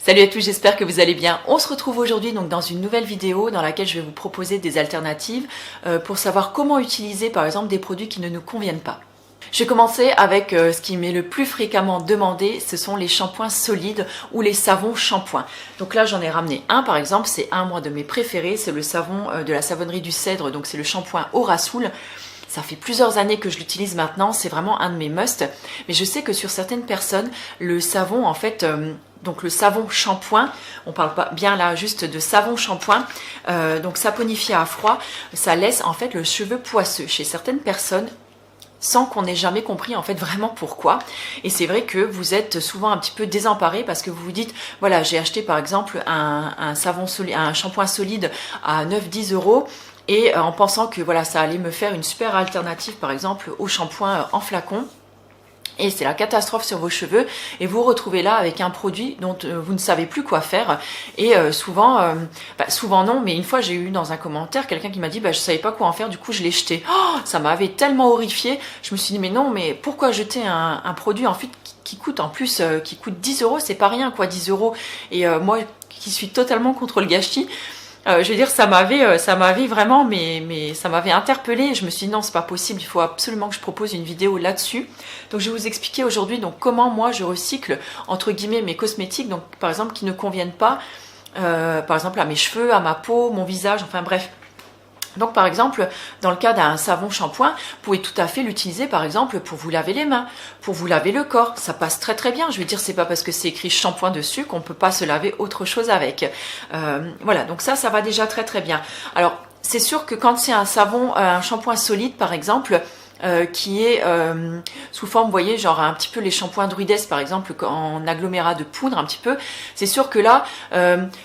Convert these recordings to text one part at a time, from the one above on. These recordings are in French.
Salut à tous, j'espère que vous allez bien. On se retrouve aujourd'hui donc dans une nouvelle vidéo dans laquelle je vais vous proposer des alternatives pour savoir comment utiliser par exemple des produits qui ne nous conviennent pas. Je vais commencer avec ce qui m'est le plus fréquemment demandé, ce sont les shampoings solides ou les savons shampoings. Donc là j'en ai ramené un par exemple, c'est un moi de mes préférés, c'est le savon de la savonnerie du Cèdre, donc c'est le shampoing Aurasoul. Ça fait plusieurs années que je l'utilise maintenant, c'est vraiment un de mes must. Mais je sais que sur certaines personnes, le savon en fait, donc le savon shampoing, on parle pas bien là juste de savon shampoing, donc saponifié à froid, ça laisse en fait le cheveu poisseux chez certaines personnes, sans qu'on ait jamais compris en fait vraiment pourquoi. Et c'est vrai que vous êtes souvent un petit peu désemparé parce que vous vous dites, voilà, j'ai acheté par exemple un shampoing solide à 9-10 euros, et en pensant que voilà, ça allait me faire une super alternative par exemple au shampoing en flacon. Et c'est la catastrophe sur vos cheveux et vous vous retrouvez là avec un produit dont vous ne savez plus quoi faire. Et souvent non, mais une fois j'ai eu dans un commentaire quelqu'un qui m'a dit je savais pas quoi en faire, du coup je l'ai jeté. Oh, ça m'avait tellement horrifiée, je me suis dit mais non, mais pourquoi jeter un produit en fait qui coûte en plus qui coûte 10 euros, c'est pas rien quoi, 10 euros. Et moi qui suis totalement contre le gâchis, je veux dire, ça m'avait vraiment, mais ça m'avait interpellée. Je me suis dit non, c'est pas possible, il faut absolument que je propose une vidéo là-dessus. Donc je vais vous expliquer aujourd'hui donc comment moi je recycle entre guillemets mes cosmétiques, donc par exemple qui ne conviennent pas, par exemple à mes cheveux, à ma peau, mon visage, enfin bref. Donc par exemple, dans le cas d'un savon shampoing, vous pouvez tout à fait l'utiliser par exemple pour vous laver les mains, pour vous laver le corps. Ça passe très très bien. Je veux dire, c'est pas parce que c'est écrit shampoing dessus qu'on peut pas se laver autre chose avec. Voilà, donc ça va déjà très très bien. Alors c'est sûr que quand c'est un savon, un shampoing solide par exemple, qui est sous forme, vous voyez, genre un petit peu les shampoings Druides par exemple, en agglomérat de poudre un petit peu, c'est sûr que là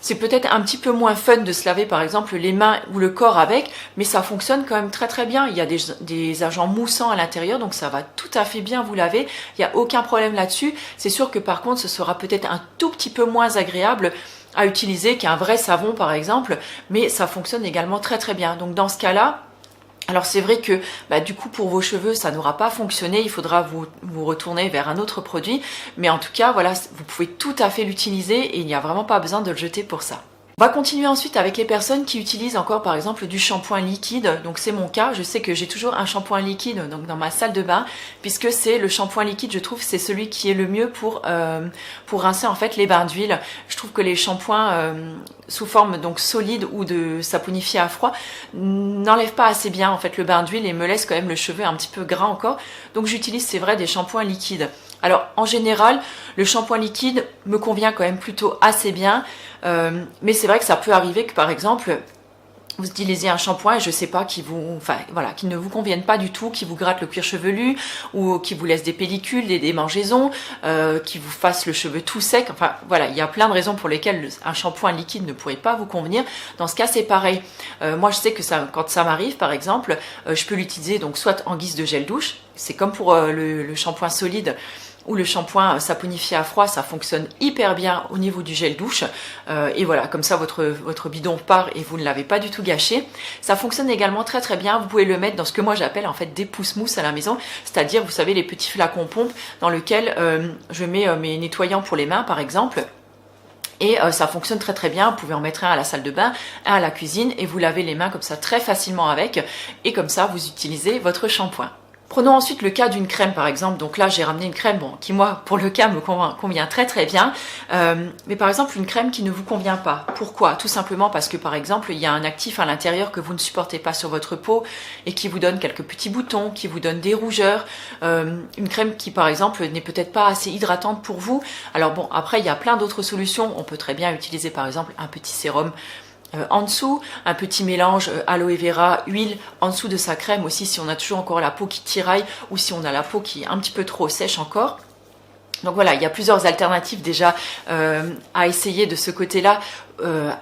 c'est peut-être un petit peu moins fun de se laver par exemple les mains ou le corps avec, mais ça fonctionne quand même très très bien. Il y a des agents moussants à l'intérieur, donc ça va tout à fait bien vous laver, il n'y a aucun problème là-dessus. C'est sûr que par contre ce sera peut-être un tout petit peu moins agréable à utiliser qu'un vrai savon par exemple, mais ça fonctionne également très très bien. Donc dans ce cas-là, alors c'est vrai que du coup pour vos cheveux ça n'aura pas fonctionné, il faudra vous retourner vers un autre produit, mais en tout cas voilà, vous pouvez tout à fait l'utiliser et il n'y a vraiment pas besoin de le jeter pour ça. On va continuer ensuite avec les personnes qui utilisent encore par exemple du shampoing liquide. Donc c'est mon cas, je sais que j'ai toujours un shampoing liquide donc dans ma salle de bain, puisque c'est le shampoing liquide, je trouve c'est celui qui est le mieux pour rincer en fait les bains d'huile. Je trouve que les shampoings sous forme donc solide ou de saponifié à froid n'enlèvent pas assez bien en fait le bain d'huile et me laisse quand même le cheveu un petit peu gras encore. Donc j'utilise, c'est vrai, des shampoings liquides. Alors en général, le shampoing liquide me convient quand même plutôt assez bien, mais c'est vrai que ça peut arriver que par exemple vous utilisez un shampoing et je sais pas qui ne vous convienne pas du tout, qui vous gratte le cuir chevelu ou qui vous laisse des pellicules, des démangeaisons, qui vous fasse le cheveu tout sec. Enfin voilà, il y a plein de raisons pour lesquelles un shampoing liquide ne pourrait pas vous convenir. Dans ce cas, c'est pareil. Moi, je sais que quand ça m'arrive, par exemple, je peux l'utiliser donc soit en guise de gel douche. C'est comme pour le shampoing solide ou le shampoing saponifié à froid, ça fonctionne hyper bien au niveau du gel douche. Et voilà, comme ça votre bidon part et vous ne l'avez pas du tout gâché. Ça fonctionne également très très bien. Vous pouvez le mettre dans ce que moi j'appelle en fait des pousse-mousse à la maison, c'est-à-dire vous savez les petits flacons pompe dans lesquels je mets mes nettoyants pour les mains par exemple. Et ça fonctionne très très bien. Vous pouvez en mettre un à la salle de bain, un à la cuisine et vous lavez les mains comme ça très facilement avec. Et comme ça vous utilisez votre shampoing. Prenons ensuite le cas d'une crème par exemple. Donc là j'ai ramené une crème qui moi pour le cas me convient très très bien, mais par exemple une crème qui ne vous convient pas. Pourquoi? Tout simplement parce que par exemple il y a un actif à l'intérieur que vous ne supportez pas sur votre peau et qui vous donne quelques petits boutons, qui vous donne des rougeurs, une crème qui par exemple n'est peut-être pas assez hydratante pour vous. Alors bon, après il y a plein d'autres solutions. On peut très bien utiliser par exemple un petit sérum en dessous, un petit mélange aloe vera, huile en dessous de sa crème aussi si on a toujours encore la peau qui tiraille ou si on a la peau qui est un petit peu trop sèche encore. Donc voilà, il y a plusieurs alternatives déjà à essayer de ce côté-là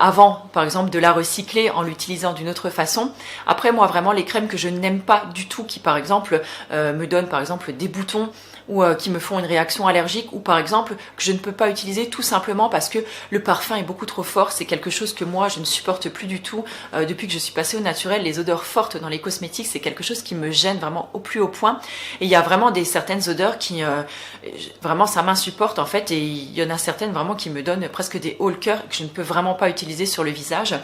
avant par exemple de la recycler en l'utilisant d'une autre façon. Après moi vraiment les crèmes que je n'aime pas du tout qui par exemple me donnent par exemple des boutons ou qui me font une réaction allergique, ou par exemple que je ne peux pas utiliser tout simplement parce que le parfum est beaucoup trop fort. C'est quelque chose que moi je ne supporte plus du tout depuis que je suis passée au naturel. Les odeurs fortes dans les cosmétiques, c'est quelque chose qui me gêne vraiment au plus haut point. Et il y a vraiment certaines odeurs qui vraiment ça m'insupporte en fait, et il y en a certaines vraiment qui me donnent presque des hauts le cœur que je ne peux vraiment pas utiliser sur le visage.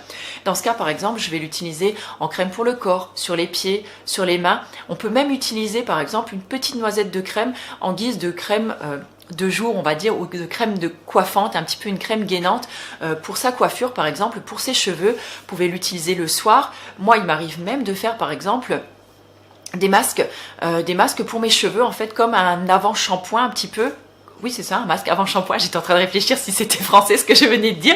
Dans ce cas par exemple, je vais l'utiliser en crème pour le corps, sur les pieds, sur les mains. On peut même utiliser par exemple une petite noisette de crème en guise de crème de jour, on va dire, ou de crème de coiffante, un petit peu une crème gainante pour sa coiffure par exemple, pour ses cheveux. Vous pouvez l'utiliser le soir. Moi il m'arrive même de faire par exemple des masques pour mes cheveux en fait, comme un avant-shampoing un petit peu. Oui, c'est ça, un masque avant shampoing. J'étais en train de réfléchir si c'était français ce que je venais de dire.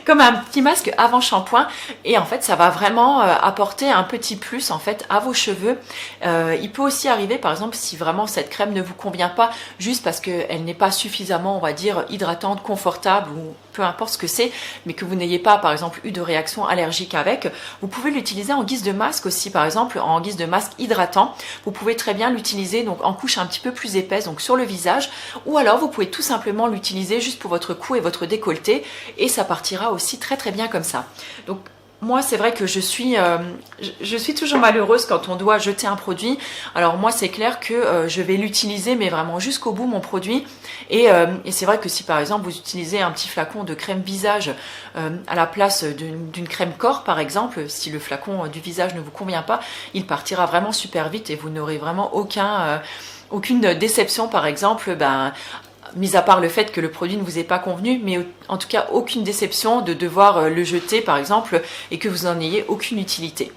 Comme un petit masque avant shampoing. Et en fait, ça va vraiment apporter un petit plus en fait à vos cheveux. Il peut aussi arriver, par exemple, si vraiment cette crème ne vous convient pas, juste parce qu'elle n'est pas suffisamment, on va dire, hydratante, confortable ou peu importe ce que c'est, mais que vous n'ayez pas, par exemple, eu de réaction allergique avec, vous pouvez l'utiliser en guise de masque aussi, par exemple, en guise de masque hydratant. Vous pouvez très bien l'utiliser donc en couche un petit peu plus épaisse, donc sur le visage, ou alors vous pouvez tout simplement l'utiliser juste pour votre cou et votre décolleté, et ça partira aussi très très bien comme ça. Donc moi c'est vrai que je suis toujours malheureuse quand on doit jeter un produit. Alors moi c'est clair que je vais l'utiliser mais vraiment jusqu'au bout mon produit, et c'est vrai que si par exemple vous utilisez un petit flacon de crème visage à la place d'une crème corps par exemple, si le flacon du visage ne vous convient pas, il partira vraiment super vite et vous n'aurez vraiment aucune déception par exemple, mis à part le fait que le produit ne vous est pas convenu, mais en tout cas aucune déception de devoir le jeter par exemple et que vous n'en ayez aucune utilité.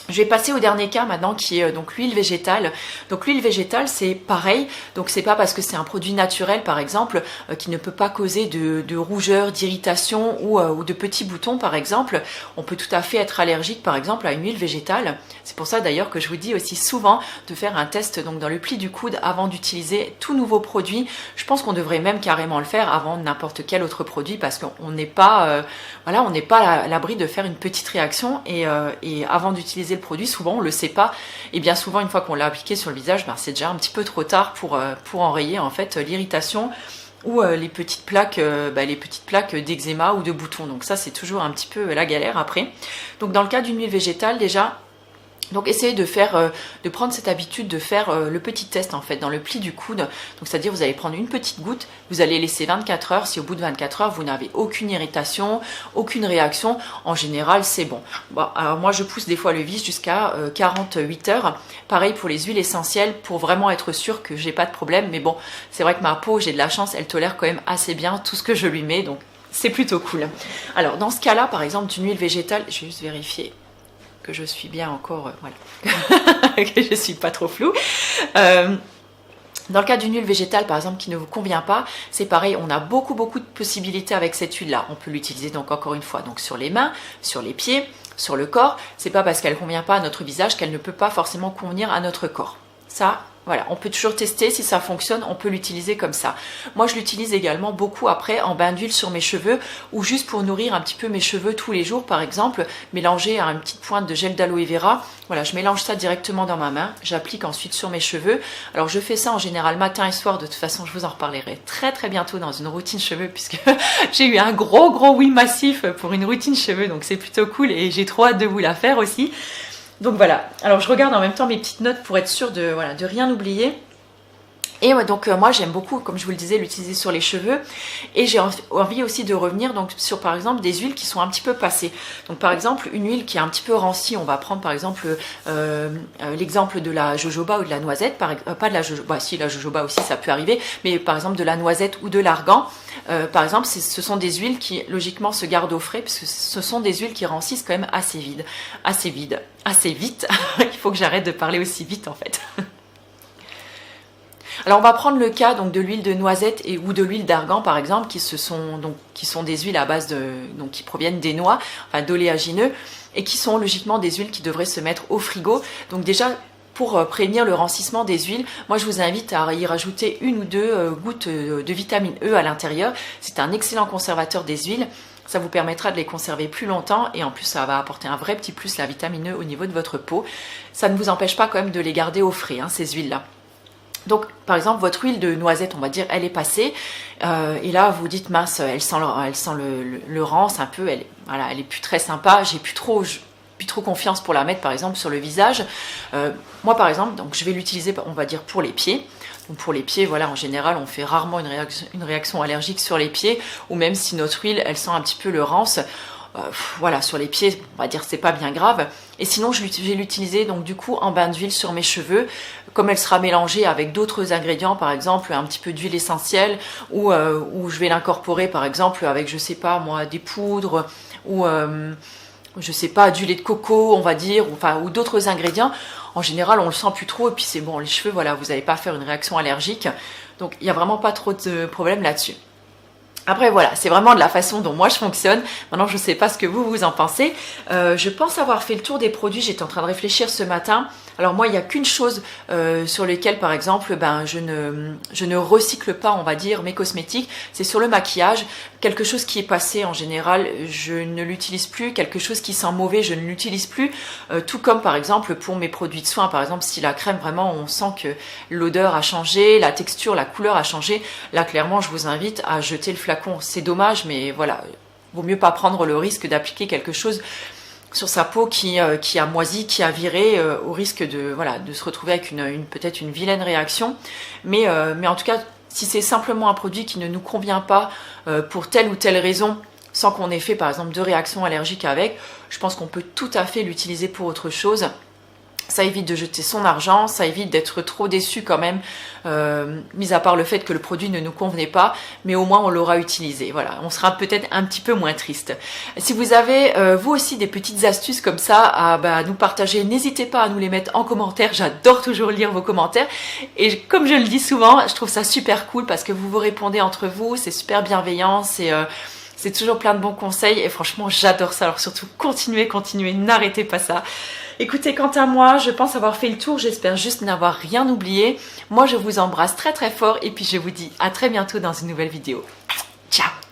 Je vais passer au dernier cas maintenant qui est donc l'huile végétale. Donc l'huile végétale c'est pareil, donc c'est pas parce que c'est un produit naturel par exemple qui ne peut pas causer de rougeur, d'irritation ou de petits boutons par exemple. On peut tout à fait être allergique par exemple à une huile végétale. C'est pour ça d'ailleurs que je vous dis aussi souvent de faire un test donc dans le pli du coude avant d'utiliser tout nouveau produit. Je pense qu'on devrait même carrément le faire avant n'importe quel autre produit, parce qu'on n'est pas on n'est pas à l'abri de faire une petite réaction, et avant d'utiliser le produit, souvent on le sait pas, et bien souvent une fois qu'on l'a appliqué sur le visage, c'est déjà un petit peu trop tard pour enrayer en fait l'irritation ou les petites plaques d'eczéma ou de boutons. Donc ça c'est toujours un petit peu la galère après. Donc dans le cas d'une huile végétale déjà, donc essayez de prendre cette habitude de faire le petit test en fait dans le pli du coude. Donc c'est-à-dire vous allez prendre une petite goutte, vous allez laisser 24 heures. Si au bout de 24 heures vous n'avez aucune irritation, aucune réaction, en général c'est bon. Bon, alors moi je pousse des fois le vis jusqu'à 48 heures. Pareil pour les huiles essentielles, pour vraiment être sûr que j'ai pas de problème. Mais bon, c'est vrai que ma peau, j'ai de la chance, elle tolère quand même assez bien tout ce que je lui mets, donc c'est plutôt cool. Alors dans ce cas-là, par exemple d'une huile végétale, je vais juste vérifier que je suis bien encore, que je suis pas trop floue. Dans le cas d'une huile végétale par exemple qui ne vous convient pas, c'est pareil, on a beaucoup de possibilités avec cette huile là. On peut l'utiliser donc encore une fois donc sur les mains, sur les pieds, sur le corps. C'est pas parce qu'elle ne convient pas à notre visage qu'elle ne peut pas forcément convenir à notre corps. Ça, voilà, on peut toujours tester, si ça fonctionne, on peut l'utiliser comme ça. Moi, je l'utilise également beaucoup après en bain d'huile sur mes cheveux, ou juste pour nourrir un petit peu mes cheveux tous les jours, par exemple, mélanger à une petite pointe de gel d'aloe vera. Voilà, je mélange ça directement dans ma main, j'applique ensuite sur mes cheveux. Alors, je fais ça en général matin et soir, de toute façon, je vous en reparlerai très bientôt dans une routine cheveux, puisque j'ai eu un gros oui massif pour une routine cheveux, donc c'est plutôt cool et j'ai trop hâte de vous la faire aussi. Donc voilà, alors je regarde en même temps mes petites notes pour être sûre de rien oublier. Et donc moi j'aime beaucoup, comme je vous le disais, l'utiliser sur les cheveux, et j'ai envie aussi de revenir donc sur par exemple des huiles qui sont un petit peu passées. Donc par exemple une huile qui est un petit peu rancie, on va prendre par exemple l'exemple de la jojoba ou de la noisette, pas de la jojoba, si la jojoba aussi ça peut arriver, mais par exemple de la noisette ou de l'argan. Par exemple ce sont des huiles qui logiquement se gardent au frais, parce que ce sont des huiles qui rancissent quand même assez vite. Il faut que j'arrête de parler aussi vite en fait. Alors on va prendre le cas donc de l'huile de noisette ou de l'huile d'argan par exemple, qui sont des huiles à base qui proviennent des noix, enfin d'oléagineux, et qui sont logiquement des huiles qui devraient se mettre au frigo. Donc déjà pour prévenir le rancissement des huiles, moi je vous invite à y rajouter 1 ou 2 gouttes de vitamine E à l'intérieur. C'est un excellent conservateur des huiles. Ça vous permettra de les conserver plus longtemps, et en plus ça va apporter un vrai petit plus, la vitamine E, au niveau de votre peau. Ça ne vous empêche pas quand même de les garder au frais, ces huiles-là. Donc par exemple votre huile de noisette, on va dire, elle est passée et là vous dites mince, elle sent le rance un peu, voilà, elle est plus très sympa, j'ai plus trop confiance pour la mettre par exemple sur le visage. Moi par exemple, donc je vais l'utiliser, on va dire, pour les pieds. Donc pour les pieds, voilà, en général on fait rarement une réaction allergique sur les pieds, ou même si notre huile elle sent un petit peu le rance. Voilà, sur les pieds, on va dire c'est pas bien grave. Et sinon je vais l'utiliser donc du coup en bain d'huile sur mes cheveux, comme elle sera mélangée avec d'autres ingrédients, par exemple un petit peu d'huile essentielle, ou je vais l'incorporer par exemple avec, je sais pas moi, des poudres, ou je sais pas, du lait de coco, on va dire, ou d'autres ingrédients. En général on le sent plus trop, et puis c'est bon, les cheveux, voilà, vous n'allez pas faire une réaction allergique, donc il n'y a vraiment pas trop de problème là-dessus. Après voilà, c'est vraiment de la façon dont moi je fonctionne. Maintenant je ne sais pas ce que vous en pensez. Je pense avoir fait le tour des produits, j'étais en train de réfléchir ce matin. Alors moi il n'y a qu'une chose sur lesquelles par exemple je ne recycle pas, on va dire, mes cosmétiques. C'est sur le maquillage. Quelque chose qui est passé en général, je ne l'utilise plus. Quelque chose qui sent mauvais, je ne l'utilise plus. Tout comme par exemple pour mes produits de soins. Par exemple si la crème vraiment on sent que l'odeur a changé, la texture, la couleur a changé. Là clairement je vous invite à jeter le flacon. C'est dommage, mais voilà, vaut mieux pas prendre le risque d'appliquer quelque chose sur sa peau qui a moisi, qui a viré, au risque de se retrouver avec peut-être une vilaine réaction. Mais en tout cas, si c'est simplement un produit qui ne nous convient pas pour telle ou telle raison, sans qu'on ait fait par exemple de réaction allergique avec, je pense qu'on peut tout à fait l'utiliser pour autre chose. Ça évite de jeter son argent, ça évite d'être trop déçu quand même, mis à part le fait que le produit ne nous convenait pas, mais au moins on l'aura utilisé. Voilà, on sera peut-être un petit peu moins triste. Si vous avez vous aussi des petites astuces comme ça à nous partager, n'hésitez pas à nous les mettre en commentaire. J'adore toujours lire vos commentaires. Et comme je le dis souvent, je trouve ça super cool parce que vous répondez entre vous, c'est super bienveillant, c'est toujours plein de bons conseils et franchement j'adore ça. Alors surtout continuez, n'arrêtez pas ça. Écoutez, quant à moi, je pense avoir fait le tour, j'espère juste n'avoir rien oublié. Moi je vous embrasse très très fort et puis je vous dis à très bientôt dans une nouvelle vidéo. Ciao!